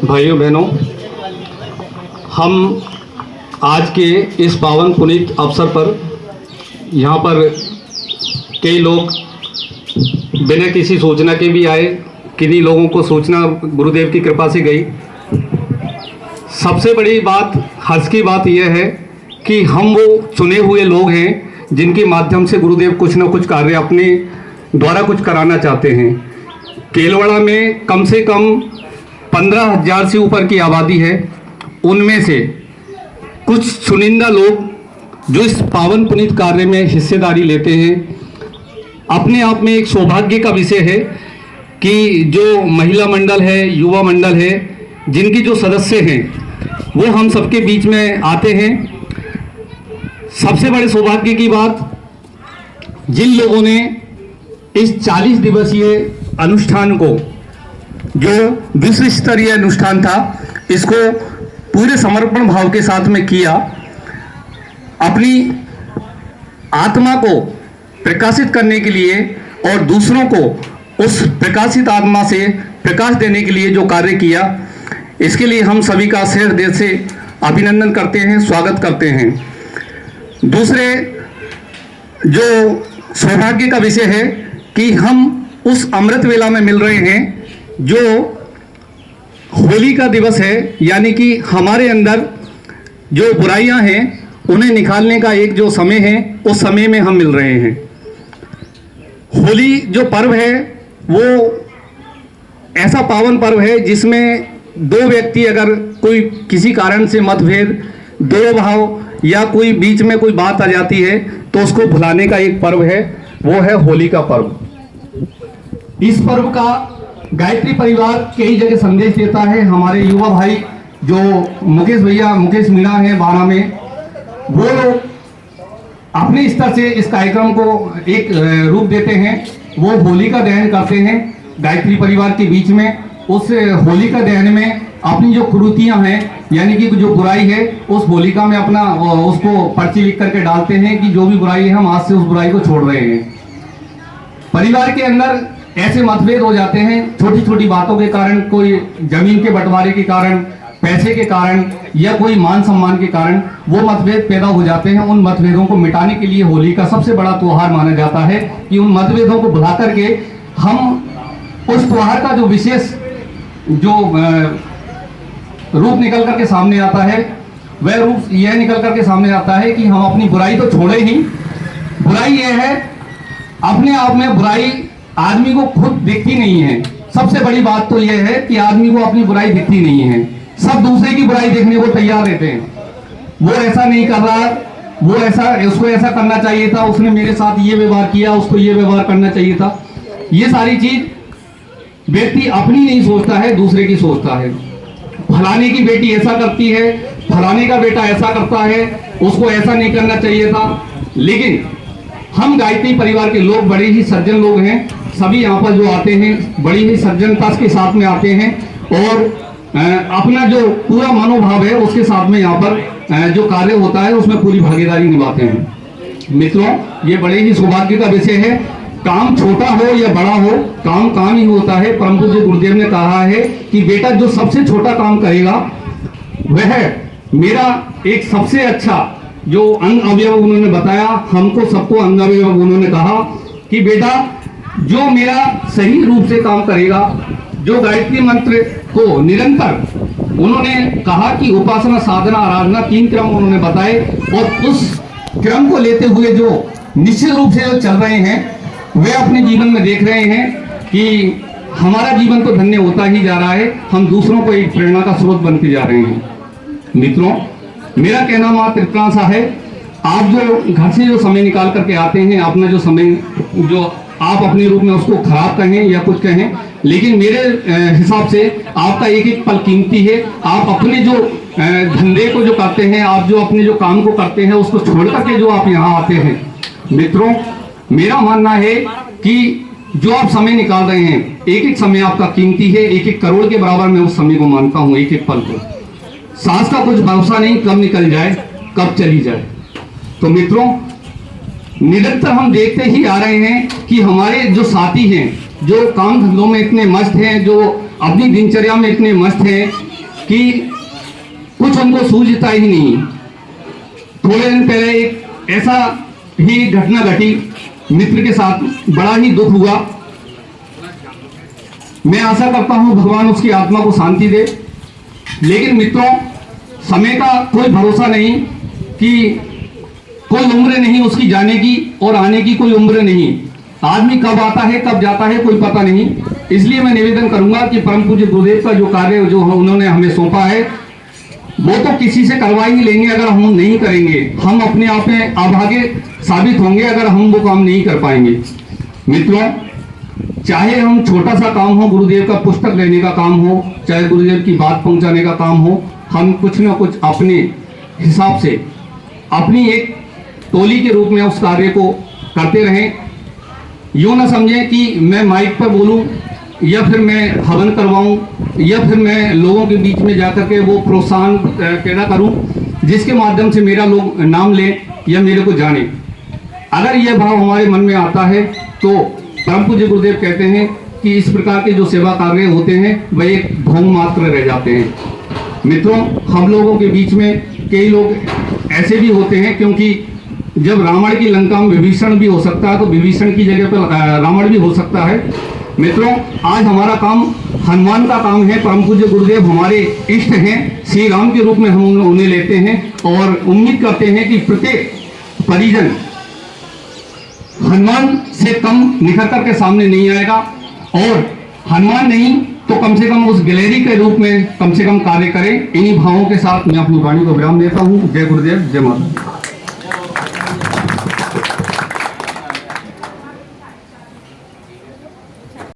भाइयों बहनों, हम आज के इस पावन पुनीत अवसर पर यहाँ पर कई लोग बिना किसी सूचना के भी आए। किन्हीं लोगों को सूचना गुरुदेव की कृपा से गई। सबसे बड़ी बात, हर्ष की बात यह है कि हम वो चुने हुए लोग हैं जिनके माध्यम से गुरुदेव कुछ न कुछ कार्य अपने द्वारा कुछ कराना चाहते हैं। केलवाड़ा में कम से कम 15,000 से ऊपर की आबादी है। उनमें से कुछ चुनिंदा लोग जो इस पावन पुनीत कार्य में हिस्सेदारी लेते हैं, अपने आप में एक सौभाग्य का विषय है कि जो महिला मंडल है, युवा मंडल है, जिनकी जो सदस्य हैं वो हम सबके बीच में आते हैं। सबसे बड़े सौभाग्य की बात, जिन लोगों ने इस 40 दिवसीय अनुष्ठान को, जो विश्व स्तरीय अनुष्ठान था, इसको पूरे समर्पण भाव के साथ में किया, अपनी आत्मा को प्रकाशित करने के लिए और दूसरों को उस प्रकाशित आत्मा से प्रकाश देने के लिए जो कार्य किया, इसके लिए हम सभी का हृदय से अभिनंदन करते हैं, स्वागत करते हैं। दूसरे जो सौभाग्य का विषय है कि हम उस अमृत वेला में मिल रहे हैं जो होली का दिवस है, यानी कि हमारे अंदर जो बुराइयां हैं उन्हें निकालने का एक जो समय है, उस समय में हम मिल रहे हैं। होली जो पर्व है वो ऐसा पावन पर्व है जिसमें दो व्यक्ति, अगर कोई किसी कारण से मतभेद, दो भाव या कोई बीच में कोई बात आ जाती है तो उसको भुलाने का एक पर्व है, वो है होली का पर्व। इस पर्व का गायत्री परिवार कई जगह संदेश देता है। हमारे युवा भाई जो मुकेश भैया, मुकेश मीणा है बारा में, वो लोग अपने स्तर से इस कार्यक्रम को एक रूप देते हैं। वो होली का दहन करते हैं गायत्री परिवार के बीच में। उस होली का दहन में अपनी जो कुरीतियां हैं, यानी कि जो बुराई है, उस होलिका में अपना उसको पर्ची लिख करके डालते हैं कि जो भी बुराई है हम आज से उस बुराई को छोड़ रहे हैं। परिवार के अंदर ऐसे मतभेद हो जाते हैं छोटी छोटी बातों के कारण, कोई जमीन के बंटवारे के कारण, पैसे के कारण या कोई मान सम्मान के कारण वो मतभेद पैदा हो जाते हैं। उन मतभेदों को मिटाने के लिए होली का सबसे बड़ा त्योहार माना जाता है कि उन मतभेदों को भुला करके हम उस त्योहार का जो विशेष जो रूप निकल करके सामने आता है, वह रूप यह निकल करके सामने आता है कि हम अपनी बुराई तो छोड़े ही। बुराई यह है, अपने आप में बुराई आदमी को खुद दिखती नहीं है। सबसे बड़ी बात तो यह है कि आदमी को अपनी बुराई दिखती नहीं है, सब दूसरे की बुराई देखने को तैयार रहते हैं। वो ऐसा नहीं कर रहा, वो ऐसा, उसको ऐसा करना चाहिए था, उसने मेरे साथ ये व्यवहार किया, उसको ये व्यवहार करना चाहिए था। ये सारी चीज व्यक्ति अपनी नहीं सोचता है, दूसरे की सोचता है। फलाने की बेटी ऐसा करती है, फलाने का बेटा ऐसा करता है, उसको ऐसा नहीं करना चाहिए था। लेकिन हम गायत्री परिवार के लोग बड़े ही सज्जन लोग हैं। सभी यहाँ पर जो आते हैं बड़ी ही सज्जनता के साथ में आते हैं और अपना जो पूरा मनोभाव है उसके साथ में यहाँ पर जो कार्य होता है उसमें पूरी भागीदारी निभाते हैं। मित्रों, ये बड़े ही सौभाग्य का विषय है। काम छोटा हो या बड़ा हो, काम काम ही होता है। परम पूज्य गुरुदेव ने कहा है कि बेटा जो सबसे छोटा काम करेगा वह मेरा एक सबसे अच्छा जो अंग अवयव उन्होंने बताया, हमको सबको अंग अवयव उन्होंने कहा कि बेटा जो मेरा सही रूप से काम करेगा, जो गायत्री मंत्र को निरंतर, उन्होंने कहा कि उपासना, साधना, आराधना 3 क्रम उन्होंने बताए और उस क्रम को लेते हुए जो निश्चित रूप से जो चल रहे हैं वे अपने जीवन में देख रहे हैं कि हमारा जीवन तो धन्य होता ही जा रहा है, हम दूसरों को एक प्रेरणा का स्रोत बनते जा रहे हैं। मित्रों, मेरा कहना मात्र इतना सा है, आप जो घर से जो समय निकाल करके आते हैं, अपना जो समय जो आप अपने रूप में उसको खराब कहें या कुछ कहें, लेकिन मेरे हिसाब से आपका एक एक पल कीमती है। आप अपने जो धंधे को जो करते हैं, आप जो अपने जो काम को करते हैं, उसको छोड़ करके जो आप यहाँ आते हैं, मित्रों मेरा मानना है कि जो आप समय निकाल रहे हैं, एक एक समय आपका कीमती है। 1-1 करोड़ के बराबर मैं उस समय को मानता हूँ, एक एक पल को। सांस का कुछ भरोसा नहीं, कब निकल जाए, कब चली जाए। तो मित्रों, निरंतर हम देखते ही आ रहे हैं कि हमारे जो साथी हैं, जो काम धंधों में इतने मस्त हैं, जो अपनी दिनचर्या में इतने मस्त हैं, कि कुछ उनको सूझता ही नहीं। थोड़े दिन पहले एक ऐसा ही घटना घटी मित्र के साथ, बड़ा ही दुख हुआ। मैं आशा करता हूं भगवान उसकी आत्मा को शांति दे। लेकिन मित्रों, समय का कोई भरोसा नहीं, कि कोई उम्र नहीं उसकी जाने की और आने की कोई उम्र नहीं। आदमी कब आता है कब जाता है कोई पता नहीं। इसलिए मैं निवेदन करूंगा कि परम पूज्य गुरुदेव का जो कार्य जो उन्होंने हमें सौंपा है वो तो किसी से करवा ही लेंगे अगर हम नहीं करेंगे। हम अपने आप में अभागे साबित होंगे अगर हम वो काम नहीं कर पाएंगे। मित्रों, चाहे हम छोटा सा काम हो, गुरुदेव का पुस्तक लेने का काम हो, चाहे गुरुदेव की बात पहुंचाने का काम हो, हम कुछ ना कुछ अपने हिसाब से अपनी एक टोली के रूप में उस कार्य को करते रहें। यूँ ना समझें कि मैं माइक पर बोलूं या फिर मैं हवन करवाऊं या फिर मैं लोगों के बीच में जाकर के वो प्रोत्साहन पैदा करूं जिसके माध्यम से मेरा लोग नाम लें या मेरे को जाने। अगर यह भाव हमारे मन में आता है तो परम पूज्य गुरुदेव कहते हैं कि इस प्रकार के जो सेवा कार्य होते हैं वह एक ढोंग मात्र रह जाते हैं। मित्रों, हम लोगों के बीच में कई लोग ऐसे भी होते हैं, क्योंकि जब रावण की लंका में विभीषण भी हो सकता है तो विभीषण की जगह पर रावण भी हो सकता है। मित्रों, आज हमारा काम हनुमान का काम है। परम पूज्य गुरुदेव हमारे इष्ट हैं, श्री राम के रूप में हम उन्हें लेते हैं और उम्मीद करते हैं कि प्रत्येक परिजन हनुमान से कम निखर कर के सामने नहीं आएगा, और हनुमान नहीं तो कम से कम उस गैलरी के रूप में कम से कम कार्य करें। इन्हीं भावों के साथ मैं अपनी वाणी को विराम देता हूँ। जय गुरुदेव, जय माता।